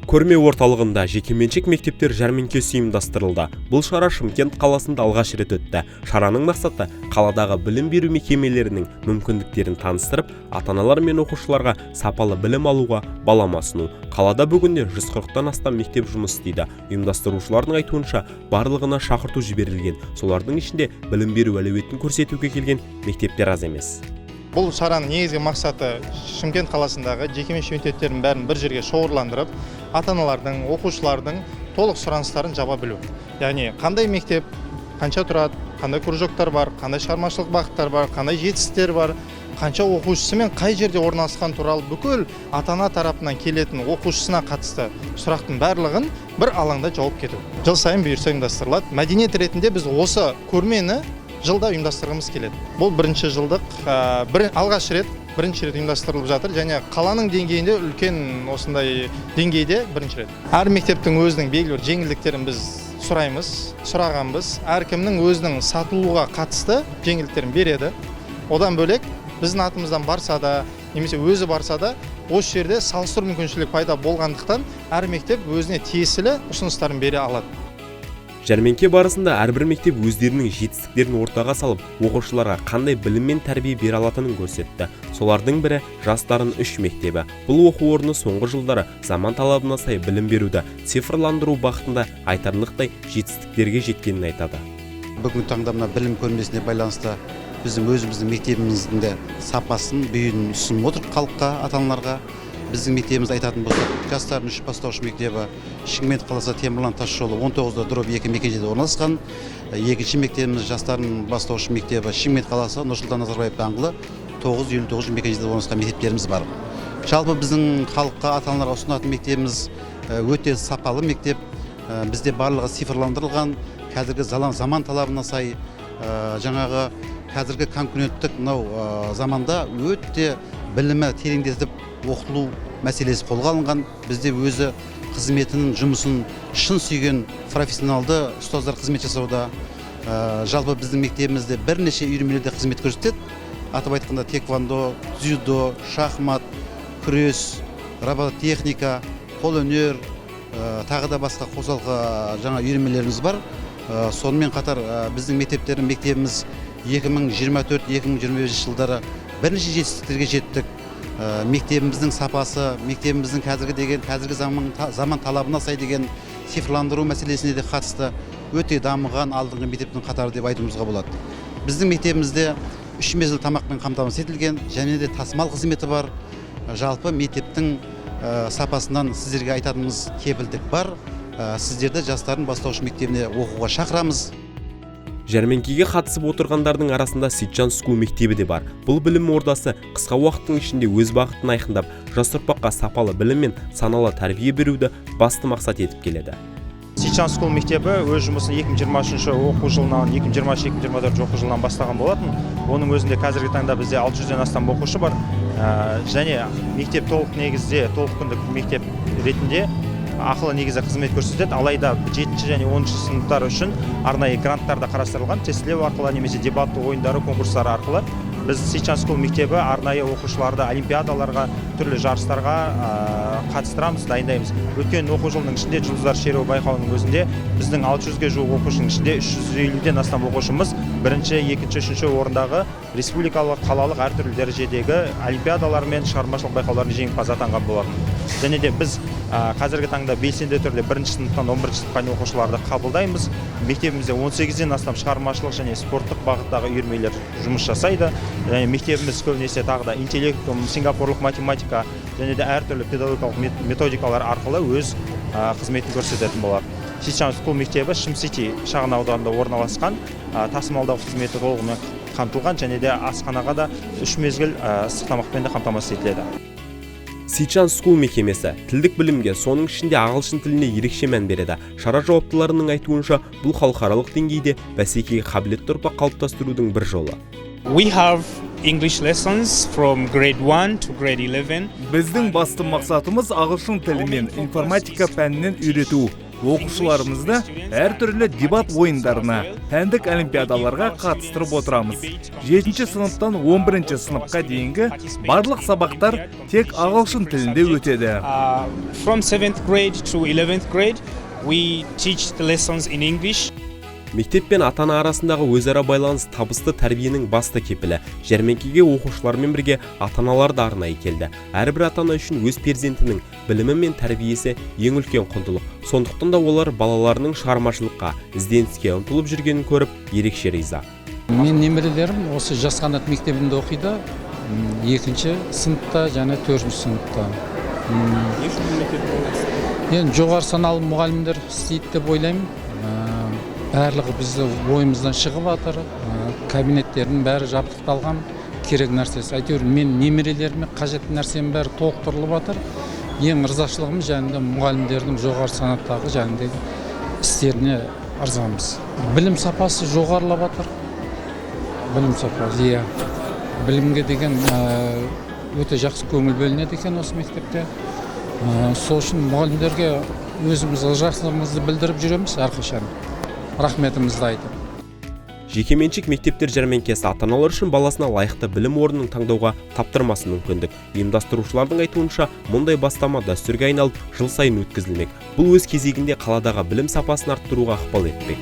Көрме орталығында жекеменшік мектептер жәрмеңкесі ұйымдастырылды. Бұл шара Шымкент қаласында алғаш рет өтті. Шараның мақсаты қаладағы білім беру мекемелерінің мүмкіндіктерін таныстырып, ата-аналар мен оқушыларға сапалы білім алуға балама ұсыну. Қалада бүгінде 140-тан астам мектеп жұмыс істейді. Ұйымдастырушылардың айтуынша, барлығына шақырту жіберілген. Солардың ішінде білім беру әлеуетін көрсетуге келген мектептер аз емес. Бұл шараның негізгі мақсаты Шымкент қаласындағы жекеменшік мектептердің бәрін бір жерге шоғырландырып, ата-аналардың, оқушылардың толық сұраныстарын жаба білу. Яғни қандай мектеп, қанша тұрады, қандай кружоктар бар, қандай шығармашылық бағыттар бар, қандай жетістіктер бар, қанша оқушысы мен қай жерде орналасқан туралы бүкіл ата-ана тарапынан келетін оқушысына қатысты сұрақтың барлығын бір алаңда жауап кету. Жыл сайын бұйырса ұйымдастырылады. Мәдениет ретінде біз осы көрмені жылда ұйымдастырғымыз келеді. Бұл бірінші жылдық, алғаш рет ұйымдастырылып жатыр, және қаланың деңгейінде үлкен осындай деңгейде бірінші рет. Әр мектептің өзінің белгілі бір жеңілдіктерін біз сұрағанбыз. Әркімнің өзінің сатылуға қатысты жеңілдіктерін береді. Одан бөлек біздің атымыздан барса да, немесе өзі барса да, осы жерде салыстыру мүмкіншілік пайда болғандықтан әр мектеп өзіне тиесілі ұсыныстарын бере алады. Жәрмеңке барысында әрбір мектеп өздерінің жетістіктерін ортаға салып, оқушыларға қандай білім мен тәрбие бере алатынын көрсетті. Солардың бірі жастардың 3 мектебі. Бұл оқу орны соңғы жылдары заман талабына сай білім беруді цифрландыру бағытында айтарлықтай жетістіктерге жеткенін айтады. Бүгінгі таңда мына білім көрмесіне байланысты біздің өзіміздің мектебіміздің де сапасын, бүйінін ұсынып отыр халыққа, ата-аналарға. Біздің мектебіміз айтатын болсақ, жастардың 3 бастауыш мектебі Шымкент қаласы Темірлан тас жолы 19/2 мекенжайда орналасқан. Екінші мектебіміз жастардың бастауыш мектебі Шымкент қаласы Нұрсұлтан Назарбаев даңғылы 959 мекенжайда орналасқан мектептеріміз бар. Жалпы біздің халыққа, ата-аналарға ұсынатын мектебіміз өте сапалы мектеп. Бізде барлығы цифрландырылған, қазіргі заман талабына сай, жаңағы қазіргі конкуренттік заманда өте білімі тереңдетіп оқытылу мәселесі қолға алынған. Бізде өзі қызметінің жұмысын шын сүйген профессионалды ұстаздар қызмет жасауда. Жалпы біздің мектебімізде бірнеше үйірмелерде қызмет көрсетеді. Атап айтқанда тэквондо, дзюдо, шахмат, күрес, робототехника, қолөнер, тағы да басқа қосалқы жаңа үйірмелеріміз бар. Сонымен қатар біздің мектебіміз 2024-2025 жылдары бірнеше жетістіктерге жеттік. Мектебіміздің сапасы, мектебіміздің қазіргі заман талабына сай деген цифрландыру мәселесіне де қатысты өте дамыған алдыңғы мектептің қатары деп айтуымызға болады. Біздің мектебімізде 3 мезгіл тамақпен қамтамасыз етілген, және де тасымал қызметі бар. Жалпы мектептің сапасынан сіздерге айтатынымыз кепілдік бар. Сіздерді жастардың бастауыш мектебіне оқуға шақырамыз. Жәрмеңкеге қатысып отырғандардың арасында Сичан Скул мектебі де бар. Бұл білім ордасы қысқа уақыттың ішінде өз бағытын айқындап, жас ұрпаққа сапалы білім мен саналы тәрбие беруді басты мақсат етіп келеді. Сичан Скул мектебі өз жұмысын 2023 оқу жылынан 2023-2024 оқу жылынан бастаған болатын. Оның өзінде қазіргі таңда бізде 600-ден астам оқушы бар. Және мектеп толық күндік мектеп ретінде ақылы негізі қызмет көрсетеді. Алайда 7-ші және 10-ші сыныптар үшін арнайы гранттар да қарастырылған. Тестілеу арқылы немесе дебатты ойындары, конкурстары арқылы біз Сичан Скул мектебі арнайы оқушыларды олимпиадаларға, түрлі жарыстарға қатыстырамыз, дайындаймыз. Өткен оқу жылының ішінде жұлдыздар шеруі байқауының өзінде біздің 600-ге жуық оқушының ішінде 350-ден астам оқушымыз бірінші, екінші, үшінші орындағы республикалық, қалалық әртүрлі дәрежедегі олимпиадалар мен шығармашылық байқаулардың жеңімпазы атанған болатын. Және де біз қазіргі таңда белсенді түрде 1-ші сыныптан 11-ші сыныпқа оқушыларды қабылдаймыз. Мектебімізде 18-ден астам шығармашылық және спорттық бағыттағы үйірмелер жұмыс жасайды. Және мектебіміз көбінесе тағы да интеллектум, сингапурлық математика және де әртүрлі педагогикалық методикалар арқылы өз қызметін көрсететін болады. Сичан Скул мектебі Шым-Сити шағын ауданында орналасқан, тасымалдау қызметі толығымен қамтылған, және де асханаға да 3 мезгіл ыстық тамақпен де қамтамасыз етіледі. Сичан Скул мекемесі тілдік білімге, соның ішінде ағылшын тіліне ерекше мән береді. Шара жауаптыларының айтуынша, бұл халықаралық деңгейде бәсекеге қабілетті ұрпақ қалыптастырудың бір жолы. We have English lessons from grade 1 to grade 11. Біздің басты мақсатымыз ағылшын тілі мен информатика пәнінен үйрету. оқушыларымызды әртүрлі дебат ойындарына, пәндік олимпиадаларға қатыстырып отырамыз. 7-ші сыныптан 11-ші сыныпқа дейінгі барлық сабақтар тек ағылшын тілінде өтеді. From 7th grade to 11th grade, we teach the lessons in English. Мектеп пен ата-ана арасындағы өзара байланыс табысты тәрбиенің басты кепілі. Жәрмеңкеге оқушылармен бірге ата-аналар да арнайы келді. Әрбір ата-ана үшін өз перзентінің білімі мен тәрбиесі ең үлкен құндылық. Сондықтан да олар балаларының шығармашылыққа, ізденіске ұмтылып жүргенін көріп, ерекше риза. Мен немерелерім осы Жас қанат мектебінде оқиды. 2-ші сыныпта және 4-ші сыныпта. Енді жоғары саналы мұғалімдер істейді деп ойлаймын. Барлығы бізді ойымыздан шығып жатыр. Кабинеттердің бәрі жабдықталған, керек нәрсесі. Әйтеуір мен немерелеріме қажетті нәрсенің бәрі толықтырылып жатыр. Ең ризашылығымыз және мұғалімдердің жоғары санаттағы және істеріне ырзамыз. Білім сапасы жоғарылап жатыр. Білім сапасы, иә. Білімге деген өте жақсы көңіл бөлінеді екен осы мектепте. Сол үшін мұғалімдерге өзіміз ырзашылығымызды білдіріп жүреміз әрқашан. Рахметімізді айтып. Жекеменшік мектептер жәрмеңкесі ата-аналар үшін баласына лайықты білім орнын таңдауға таптырмасы мүмкіндік. Ұйымдастырушылардың айтуынша, мұндай бастама дәстүрге айналып, жыл сайын өткізілмек. Бұл өз кезегінде қаладағы білім сапасын арттыруға ықпал етпек.